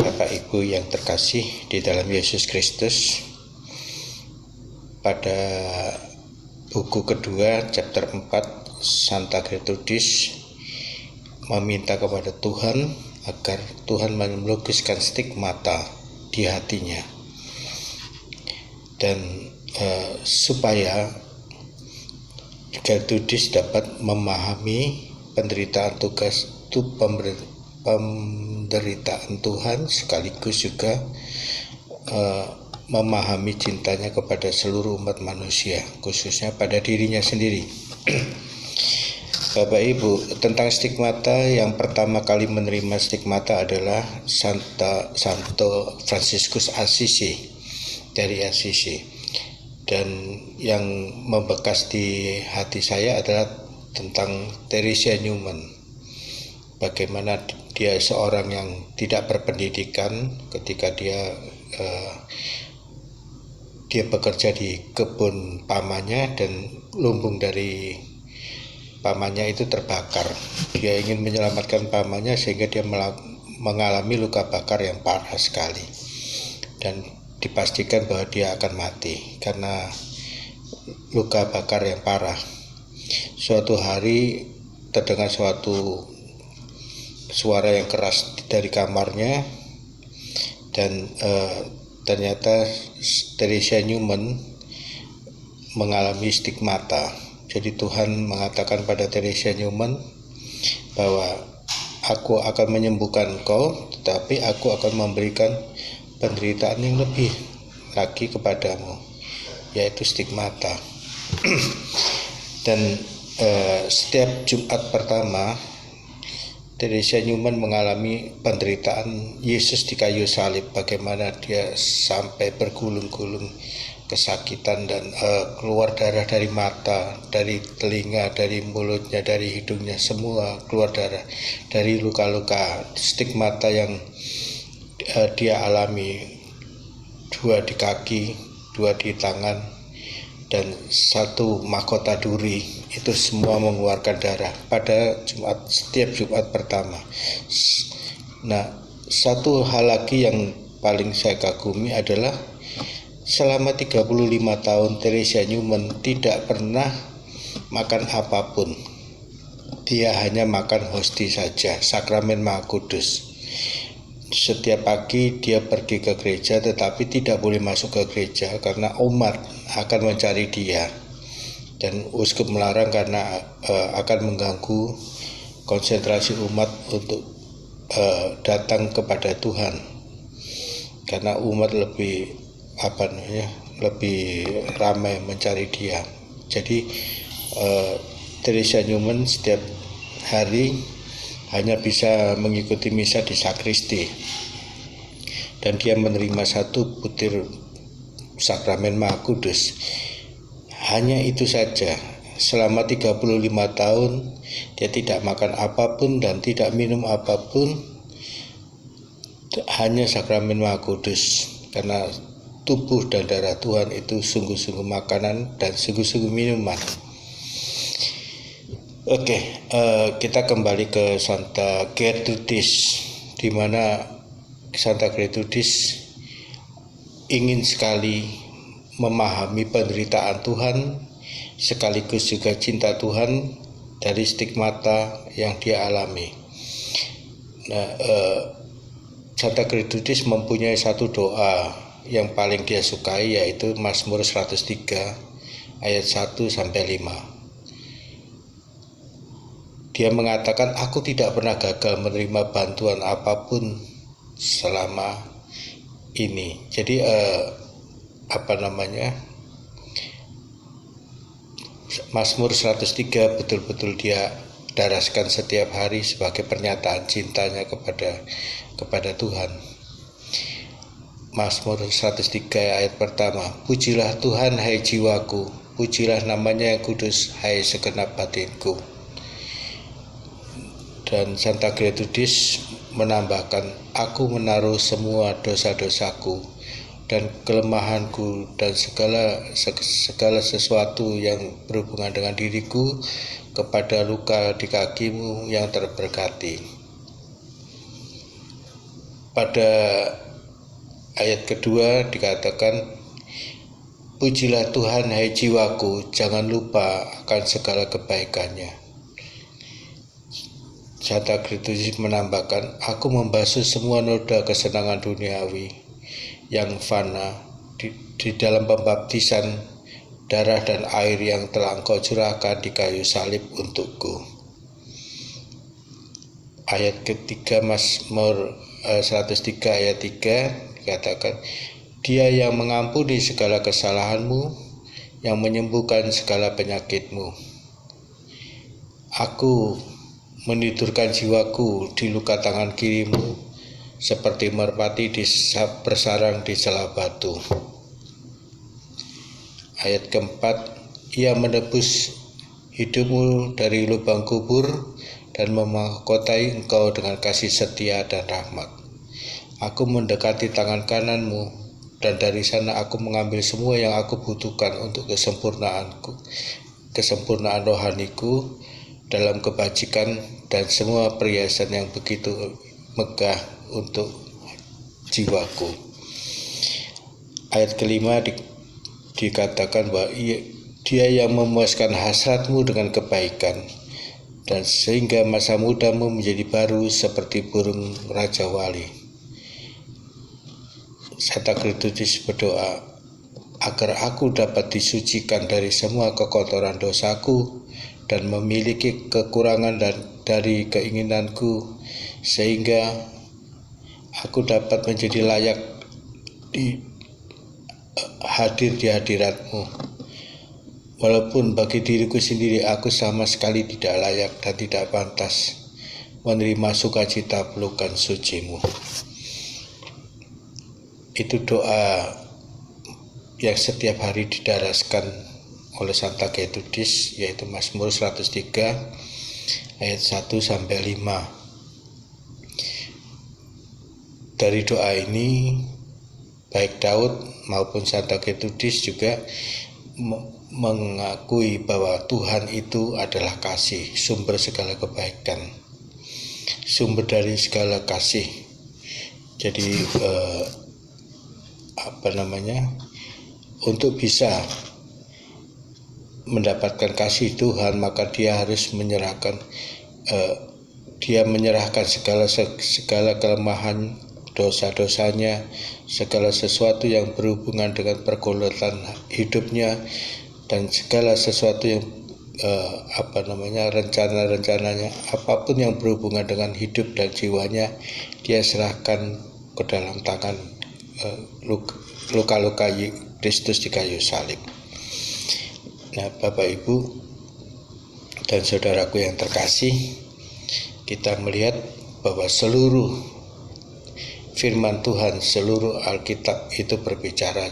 Bapak Ibu yang terkasih di dalam Yesus Kristus, pada buku kedua chapter 4 Santa Gertrudis meminta kepada Tuhan agar Tuhan melukiskan stigmata di hatinya dan supaya Gertrudis dapat memahami penderitaan penderitaan Tuhan, sekaligus juga memahami cintanya kepada seluruh umat manusia, khususnya pada dirinya sendiri. Bapak Ibu, tentang stigmata, yang pertama kali menerima stigmata adalah Santo Fransiskus Assisi dari Assisi, dan yang membekas di hati saya adalah tentang Theresia Newman. Bagaimana dia seorang yang tidak berpendidikan ketika dia bekerja di kebun pamannya dan lumbung dari pamannya itu terbakar. Dia ingin menyelamatkan pamannya sehingga dia mengalami luka bakar yang parah sekali, dan dipastikan bahwa dia akan mati karena luka bakar yang parah. Suatu hari terdengar suatu suara yang keras dari kamarnya, dan ternyata Theresia Newman mengalami stigmata. Jadi Tuhan mengatakan pada Theresia Newman bahwa aku akan menyembuhkan kau, tetapi aku akan memberikan penderitaan yang lebih lagi kepadamu, yaitu stigmata. Dan setiap Jumat pertama Theresia Newman mengalami penderitaan Yesus di kayu salib, bagaimana dia sampai bergulung-gulung kesakitan dan keluar darah dari mata, dari telinga, dari mulutnya, dari hidungnya, semua keluar darah dari luka-luka stigmata yang dia alami, 2 di kaki, 2 di tangan, dan 1 mahkota duri. Itu semua mengeluarkan darah pada setiap Jumat pertama. Nah, satu hal lagi yang paling saya kagumi adalah selama 35 tahun Theresia Newman tidak pernah makan apapun. Dia hanya makan hosti saja, sakramen Maha Kudus. Setiap pagi dia pergi ke gereja, tetapi tidak boleh masuk ke gereja karena umat akan mencari dia, dan uskup melarang karena akan mengganggu konsentrasi umat untuk datang kepada Tuhan, karena umat lebih ramai mencari dia. Jadi Theresia Newman setiap hari hanya bisa mengikuti misa di sakristi, dan dia menerima 1 butir sakramen Maha Kudus. Hanya itu saja. Selama 35 tahun dia tidak makan apapun dan tidak minum apapun, hanya sakramen Maha Kudus, karena tubuh dan darah Tuhan itu sungguh-sungguh makanan dan sungguh-sungguh minuman. Oke, kita kembali ke Santa Gertrudis, di mana Santa Gertrudis ingin sekali memahami penderitaan Tuhan, sekaligus juga cinta Tuhan dari stigmata yang dia alami. Nah, Santa Gertrudis mempunyai 1 doa yang paling dia sukai, yaitu Mazmur 103 ayat 1-5. Dia mengatakan, aku tidak pernah gagal menerima bantuan apapun selama ini. Jadi Mazmur 103 betul-betul dia daraskan setiap hari sebagai pernyataan cintanya kepada Tuhan. Mazmur 103 ayat pertama, pujilah Tuhan hai jiwaku, pujilah namanya yang kudus hai segenap batinku. Dan Santa Gertrudis menambahkan, aku menaruh semua dosa-dosaku dan kelemahanku dan segala sesuatu yang berhubungan dengan diriku kepada luka di kakimu yang terberkati. pada ayat kedua dikatakan, pujilah Tuhan hai jiwaku, jangan lupa akan segala kebaikannya. Santa Aegritus menambahkan, aku membasuh semua noda kesenangan duniawi yang fana di dalam pembaptisan darah dan air yang telah engkau curahkan di kayu salib untukku. Ayat ketiga Mazmur 103 ayat 3 dikatakan, Dia yang mengampuni segala kesalahanmu, yang menyembuhkan segala penyakitmu. Aku menidurkan jiwaku di luka tangan kirimu, seperti merpati bersarang di celah batu. Ayat keempat, Ia menebus hidupmu dari lubang kubur dan memahkotai engkau dengan kasih setia dan rahmat. Aku mendekati tangan kananmu, dan dari sana aku mengambil semua yang aku butuhkan untuk kesempurnaan rohaniku dalam kebajikan dan semua perhiasan yang begitu megah untuk jiwaku. Ayat kelima dikatakan bahwa Dia yang memuaskan hasratmu dengan kebaikan, dan sehingga masa mudamu menjadi baru seperti burung Raja Wali. Santa Aegritus berdoa agar aku dapat disucikan dari semua kekotoran dosaku dan memiliki kekurangan dari keinginanku, sehingga aku dapat menjadi layak hadir di hadiratmu. Walaupun bagi diriku sendiri aku sama sekali tidak layak dan tidak pantas menerima sukacita pelukan sucimu. Itu doa yang setiap hari didaraskan oleh Santa Aegritus, yaitu Mazmur 103 ayat 1 sampai 5. Dari doa ini baik Daud maupun Santa Aegritus juga mengakui bahwa Tuhan itu adalah kasih, sumber segala kebaikan, sumber dari segala kasih. Jadi untuk bisa mendapatkan kasih Tuhan, maka dia harus menyerahkan segala kelemahan, dosa-dosanya, segala sesuatu yang berhubungan dengan pergulatan hidupnya, dan segala sesuatu yang rencana-rencananya, apapun yang berhubungan dengan hidup dan jiwanya, dia serahkan ke dalam tangan luka-luka Kristus di kayu salib. Nah, Bapak Ibu dan saudaraku yang terkasih, kita melihat bahwa seluruh firman Tuhan, seluruh Alkitab itu berbicara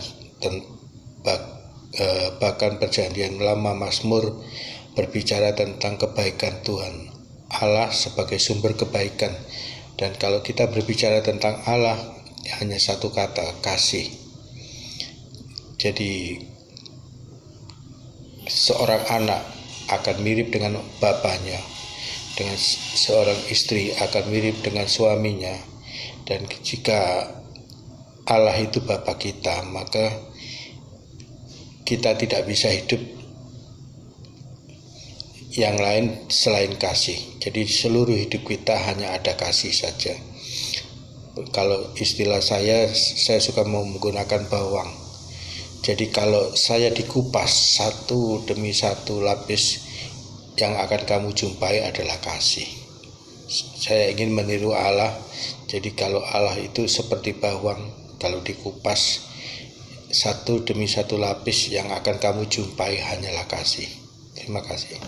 bahkan perjanjian lama, Mazmur berbicara tentang kebaikan Tuhan, Allah sebagai sumber kebaikan. Dan kalau kita berbicara tentang Allah, hanya satu kata, kasih. Jadi seorang anak akan mirip dengan bapaknya, dengan seorang istri akan mirip dengan suaminya. Dan jika Allah itu Bapa kita, maka kita tidak bisa hidup yang lain selain kasih. Jadi seluruh hidup kita hanya ada kasih saja. Kalau istilah saya suka menggunakan bawang. Jadi kalau saya dikupas satu demi satu lapis, yang akan kamu jumpai adalah kasih. Saya ingin meniru Allah. Jadi kalau Allah itu seperti bawang, kalau dikupas satu demi satu lapis, yang akan kamu jumpai hanyalah kasih. Terima kasih.